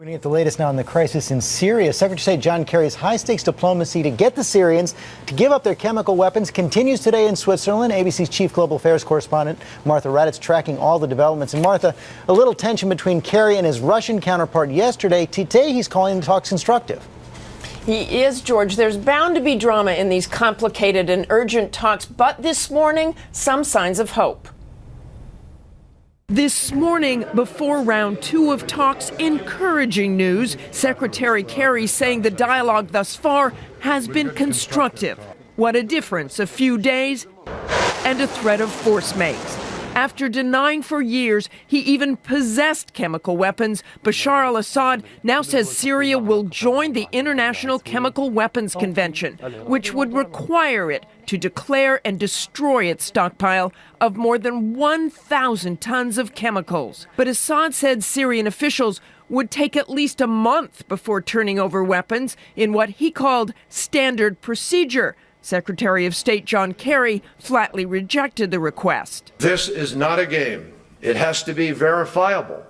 We need the latest now on the crisis in Syria. Secretary of State John Kerry's high-stakes diplomacy to get the Syrians to give up their chemical weapons continues today in Switzerland. ABC's chief global affairs correspondent Martha Raddatz tracking all the developments. And Martha, a little tension between Kerry and his Russian counterpart yesterday. Today he's calling the talks constructive. He is, George. There's bound to be drama in these complicated and urgent talks, but this morning, some signs of hope. This morning, before round two of talks, encouraging news. Secretary Kerry saying the dialogue thus far has been constructive. What a difference a few days and a threat of force makes. After denying for years he even possessed chemical weapons, Bashar al-Assad now says Syria will join the International Chemical Weapons Convention, which would require it to declare and destroy its stockpile of more than 1,000 tons of chemicals. But Assad said Syrian officials would take at least a month before turning over weapons in what he called standard procedure. Secretary of State John Kerry flatly rejected the request. This is not a game. It has to be verifiable.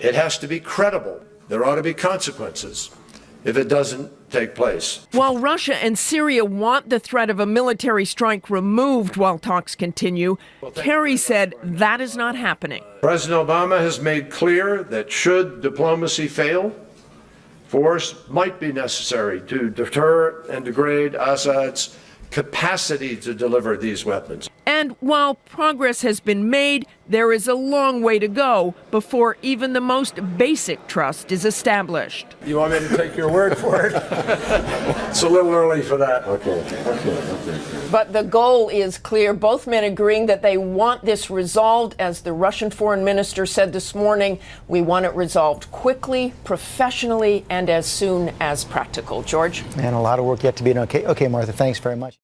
It has to be credible. There ought to be consequences if it doesn't take place. While Russia and Syria want the threat of a military strike removed while talks continue, Kerry said that is not happening. President Obama has made clear that should diplomacy fail, force might be necessary to deter and degrade Assad's capacity to deliver these weapons. And while progress has been made, there is a long way to go before even the most basic trust is established. You want me to take your word for it? It's a little early for that. Okay. But the goal is clear. Both men agreeing that they want this resolved. As the Russian foreign minister said this morning, we want it resolved quickly, professionally, and as soon as practical. George? Man, a lot of work yet to be done. Okay, Martha, thanks very much.